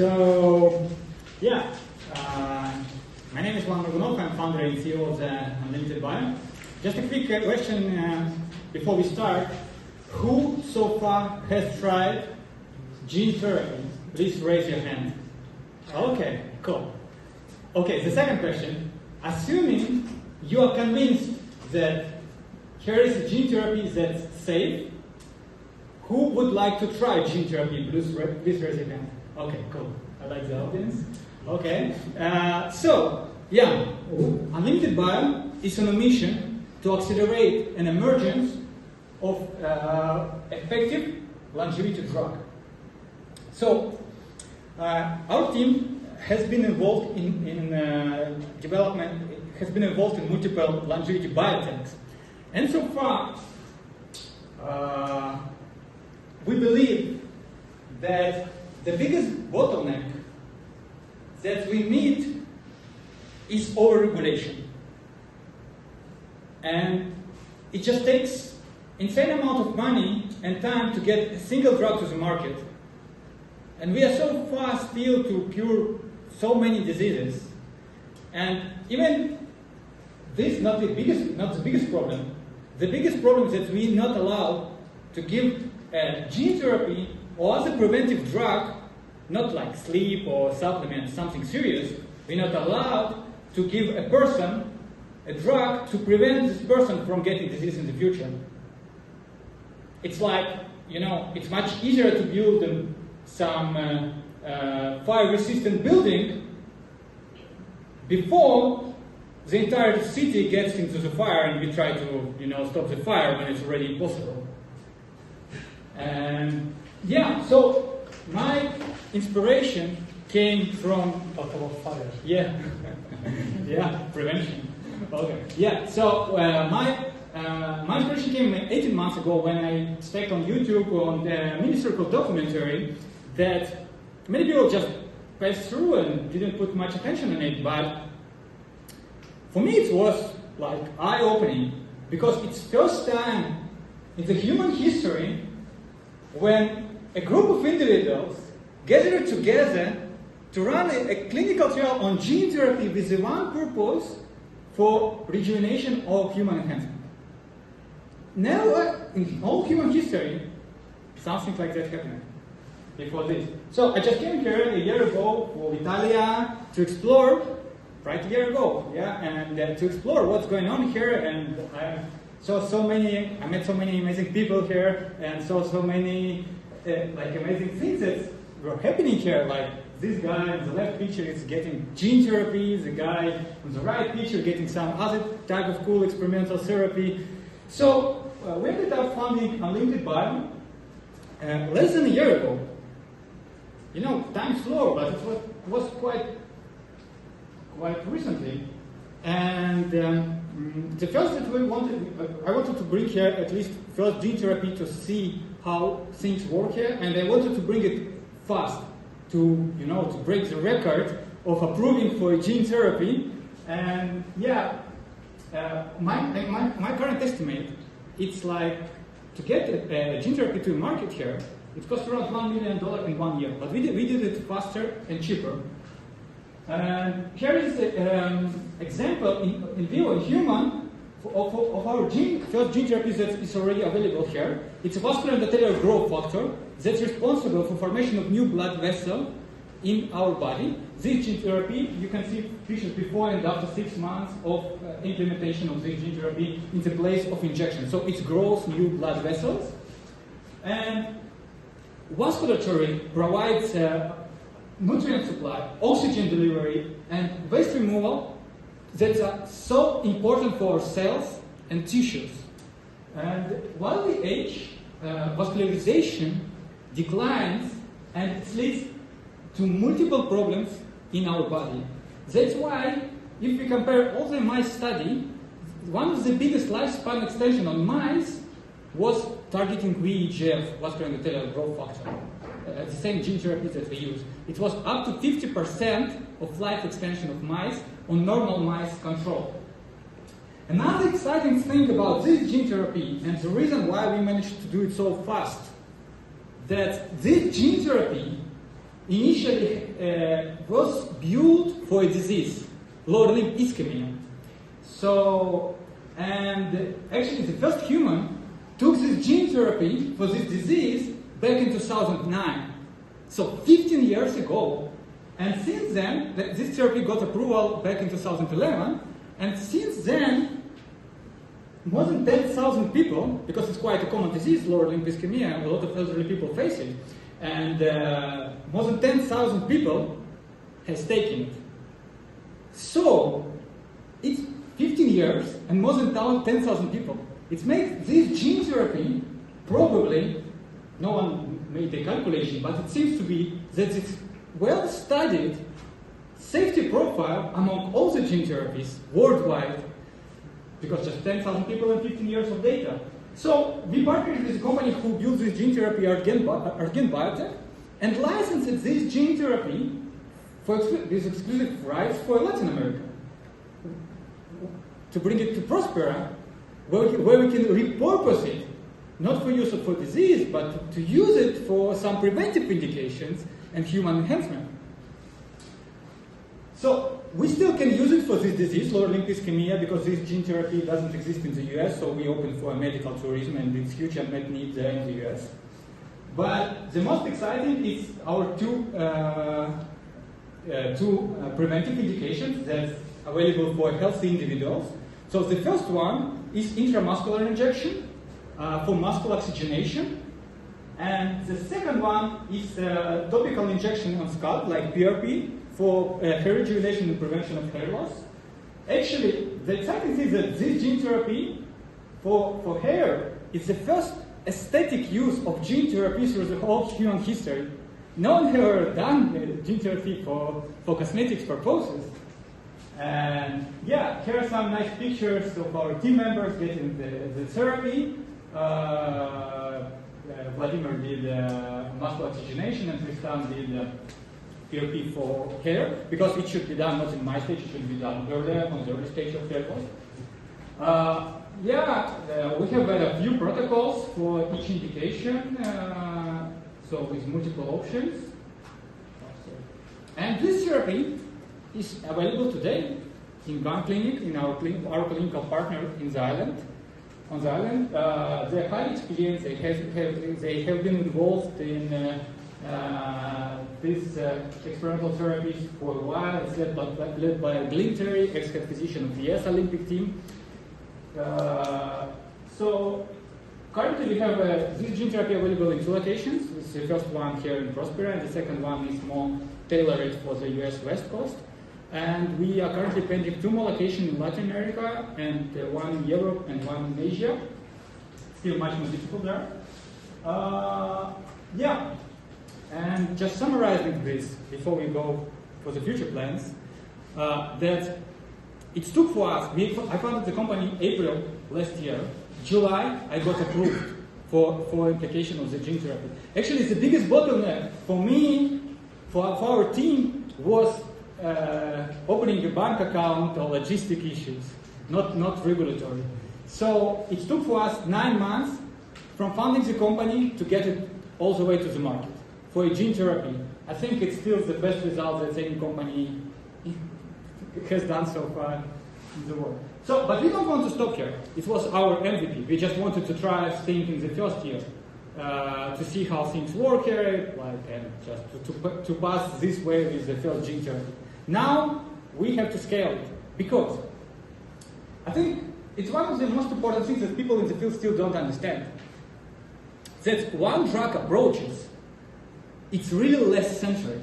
So, yeah, my name is Ivan Morgunov. I'm founder and CEO of the Unlimited Bio. Just a quick question before we start. Who so far has tried gene therapy? Please raise your hand. Okay, cool. Okay, the second question. Assuming you are convinced that here is a gene therapy that's safe, who would like to try gene therapy? Please raise your hand. Okay, cool. I like the audience. Okay, Unlimited Bio is on a mission to accelerate an emergence of effective longevity drug. So, our team has been involved in development, has been involved in multiple longevity biotechs. And so far, we believe that the biggest bottleneck that we meet is overregulation. And it just takes insane amount of money and time to get a single drug to the market. And we are so far still to cure so many diseases. And even this is not the biggest problem. The biggest problem is that we are not allowed to give gene therapy or other preventive drug, not like sleep or supplement, something serious. We're not allowed to give a person a drug to prevent this person from getting disease in the future. It's like, it's much easier to build some fire-resistant building before the entire city gets into the fire and we try to, stop the fire when it's already impossible. And so my inspiration came from talk about fire. Yeah, prevention. Okay. Yeah. So my inspiration came 18 months ago when I checked on YouTube on the mini circle documentary that many people just passed through and didn't put much attention on it. But for me, it was like eye-opening because it's first time in the human history when a group of individuals gathered together to run a clinical trial on gene therapy with the one purpose for rejuvenation or human enhancement. Never in all human history, something like that happened before this. So I just came here a year ago for Italia to explore, right a year ago, and to explore what's going on here. And I met so many amazing people here, and saw so many amazing things that were happening here. Like this guy on the left picture is getting gene therapy, the guy on the right picture getting some other type of cool experimental therapy. So we ended up founding Unlimited Bio less than a year ago. Time's slow, but it was quite recently. And the first that I wanted to bring here at least first gene therapy to see how things work here, and I wanted to bring it fast to break the record of approving for gene therapy. And my current estimate, it's like to get a gene therapy to market here, it costs around $1 million in 1 year, but we did it faster and cheaper. And here is an example in vivo, in human, of our first gene therapy that is already available here. It's a vascular endothelial growth factor that's responsible for formation of new blood vessel in our body. This gene therapy, you can see pictures before and after 6 months of implementation of this gene therapy in the place of injection. So it grows new blood vessels. And vasculature provides nutrient supply, oxygen delivery, and waste removal that are so important for our cells and tissues. And while we age, vascularization declines and it leads to multiple problems in our body. That's why, if we compare all the mice study, one of the biggest lifespan extension on mice was targeting VEGF, vascular endothelial growth factor. The same gene therapy that we use. It was up to 50% of life extension of mice on normal mice control. Another exciting thing about this gene therapy, and the reason why we managed to do it so fast, that this gene therapy initially was built for a disease, lower limb ischemia. So, and actually the first human took this gene therapy for this disease back in 2009. So 15 years ago. And since then, this therapy got approval back in 2011. And since then, more than 10,000 people, because it's quite a common disease, lower limb ischemia, a lot of elderly people face it. And more than 10,000 people has taken it. So, it's 15 years and more than 10,000 people. It makes this gene therapy probably, no one made a calculation, but it seems to be that it's well-studied safety profile among all the gene therapies worldwide, because just 10,000 people and 15 years of data. So we partnered with a company who built this gene therapy, Argen Biotech, and licensed this gene therapy for these exclusive rights for Latin America, to bring it to Prospera, where we can repurpose it, not for use for disease, but to use it for some preventive indications and human enhancement. So we still can use it for this disease, lower limb ischemia, because this gene therapy doesn't exist in the US, so we open for medical tourism, and it's huge unmet need there in the US. But the most exciting is our two preventive indications that's available for healthy individuals. So the first one is intramuscular injection for muscle oxygenation. And the second one is topical injection on scalp, like PRP, for hair rejuvenation and prevention of hair loss. Actually, the exciting thing is that this gene therapy for hair is the first aesthetic use of gene therapy through the whole human history. No one ever done gene therapy for cosmetics purposes. And yeah, here are some nice pictures of our team members getting the therapy. Vladimir did muscle oxygenation, and Tristan did PRP for hair, because it should be done not in my stage, it should be done earlier, on the early stage of hair loss. We have a few protocols for each indication, so with multiple options. And this therapy is available today in one clinic, in our clinical partner in the island. On the island, they're highly experienced. They have been involved in these experimental therapies for a while. It's led by Glenn Terry, ex-head physician of the US Olympic team. So currently we have this gene therapy available in two locations. This is the first one here in Prospera, and the second one is more tailored for the US West Coast. And we are currently pending 2 more locations in Latin America, and one in Europe and one in Asia. Still much more difficult there. And just summarizing this before we go for the future plans, that it took for us, I founded the company April last year. July, I got approved for application of the gene therapy. Actually, the biggest bottleneck for me, for our team, was opening a bank account or logistic issues, not regulatory. So it took for us 9 months from founding the company to get it all the way to the market for a gene therapy. I think it's still the best result that any company has done so far in the world. So, but we don't want to stop here. It was our MVP. We just wanted to try things in the first year to see how things work here, and just to pass this way with the first gene therapy. Now we have to scale it, because I think it's one of the most important things that people in the field still don't understand. That one drug approaches, it's really less centered.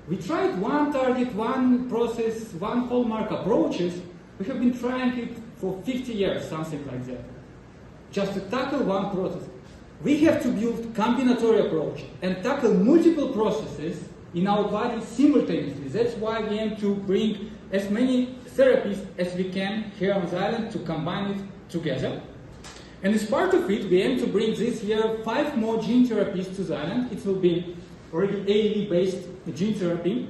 We tried one target, one process, one hallmark approaches. We have been trying it for 50 years, something like that, just to tackle one process. We have to build combinatory approach and tackle multiple processes in our body simultaneously. That's why we aim to bring as many therapies as we can here on the island to combine it together. And as part of it, we aim to bring this year 5 more gene therapies to the island. It will be already AAV-based gene therapy.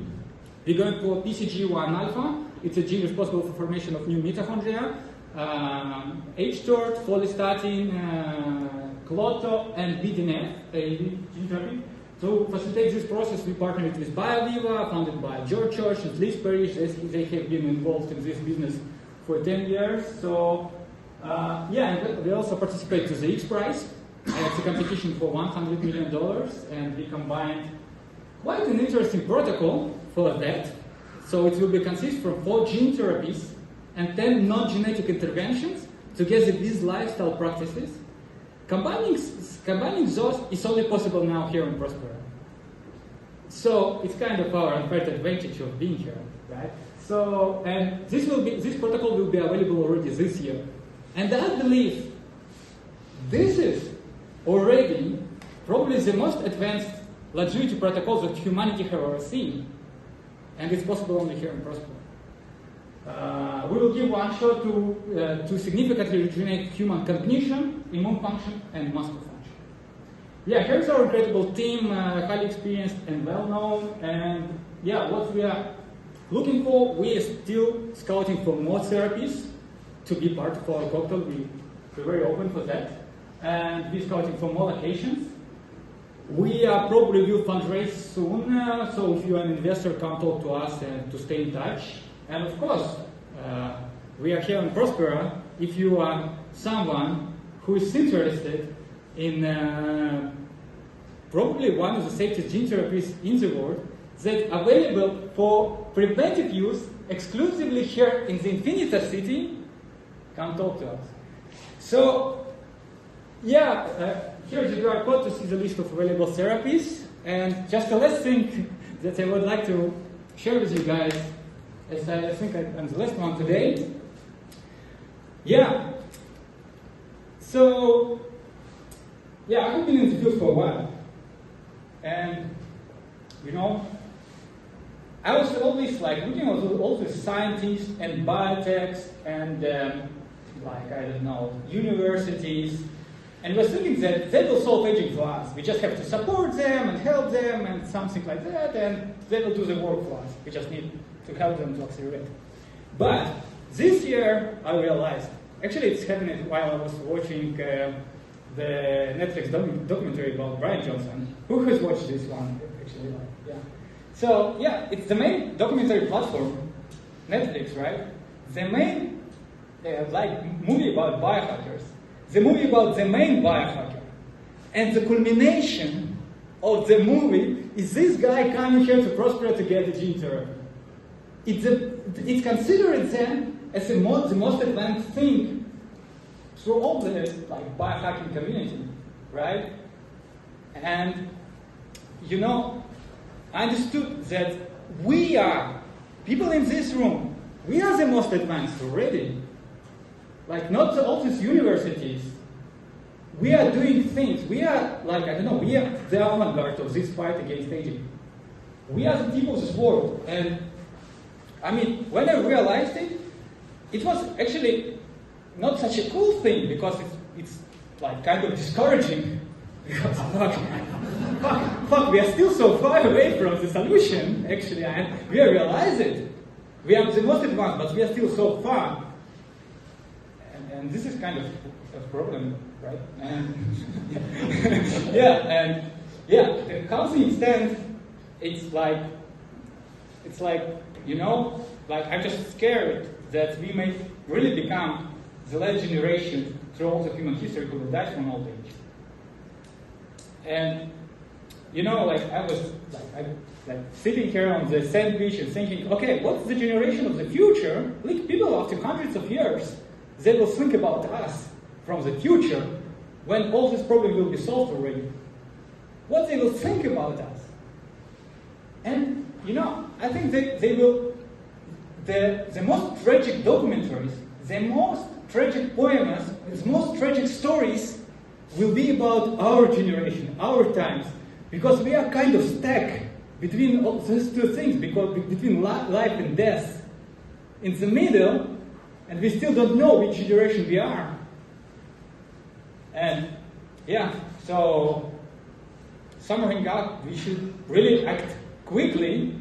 We're going for PCG1 alpha. It's a gene responsible for formation of new mitochondria. H-TORT, follistatin, Clotto, and BDNF, AAV gene therapy. To facilitate this process, we partnered with BioViva, founded by George Church and Liz Parrish. They have been involved in this business for 10 years. So, and we also participate to the X Prize. It's a competition for $100 million, and we combined quite an interesting protocol for that. So it will be consist from 4 gene therapies and 10 non-genetic interventions together with lifestyle practices. Combining those is only possible now here in Prospera. So it's kind of our unfair advantage of being here, right? So, and this protocol will be available already this year. And I believe this is already probably the most advanced longevity protocols that humanity have ever seen. And it's possible only here in Prospera. We will give one shot to significantly rejuvenate human cognition, immune function, and muscle function. Yeah, here's our incredible team, highly experienced and well-known. And yeah, what we are looking for, we are still scouting for more therapies to be part of our cocktail. We're very open for that. And we're scouting for more locations. We probably will fundraise soon, so if you're an investor, come talk to us and to stay in touch. And of course, we are here in Prospera. If you are someone who is interested in probably one of the safest gene therapies in the world that available for preventive use exclusively here in the Infinita city, come talk to us. So, yeah, here's the QR code to see the list of available therapies. And just the last thing that I would like to share with you guys, as I think I'm the last one today. Yeah. So, yeah, I've been in the field for a while. And, you know, I was always like looking at all the scientists and biotechs and universities, and was thinking that they will solve aging for us. We just have to support them and help them and something like that, and they will do the work for us. We just need to help them to accelerate. But this year I realized, actually it's happening while I was watching the Netflix documentary about Brian Johnson. Who has watched this one? Actually, yeah. So yeah, it's the main documentary platform, Netflix, right? The main movie about biohackers. The movie about the main biohacker. And the culmination of the movie is this guy coming here to Prospera to get the gene therapy. It's considered then as the most advanced thing through all the biohacking community, right? And you know, I understood that we are, people in this room, we are the most advanced already. Like not all these universities. We are doing things. We are we are the avant-garde of this fight against aging. We are the people of this world. And I mean, when I realized it, it was actually not such a cool thing because it's like kind of discouraging. Because fuck, we are still so far away from the solution, actually, and we realize it. We are the most advanced, but we are still so far. And this is kind of a problem, right? And the counseling stand, it's like, you know, like I'm just scared that we may really become the last generation through all the human history who will die from old age. And you know, like I was sitting here on the sand beach and thinking, okay, what's the generation of the future? Like people after hundreds of years, they will think about us from the future when all this problem will be solved already. What they will think about us. And you know, I think they will, the most tragic documentaries, the most tragic poems, the most tragic stories will be about our generation, our times, because we are kind of stuck between all these two things, because between life and death. In the middle, and we still don't know which generation we are. And yeah, so summing up, we should really act quickly.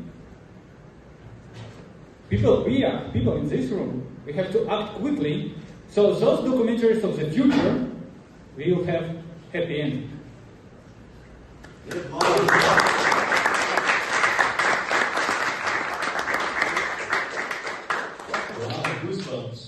We are people in this room. We have to act quickly. So those documentaries of the future will have happy ending. Goosebumps.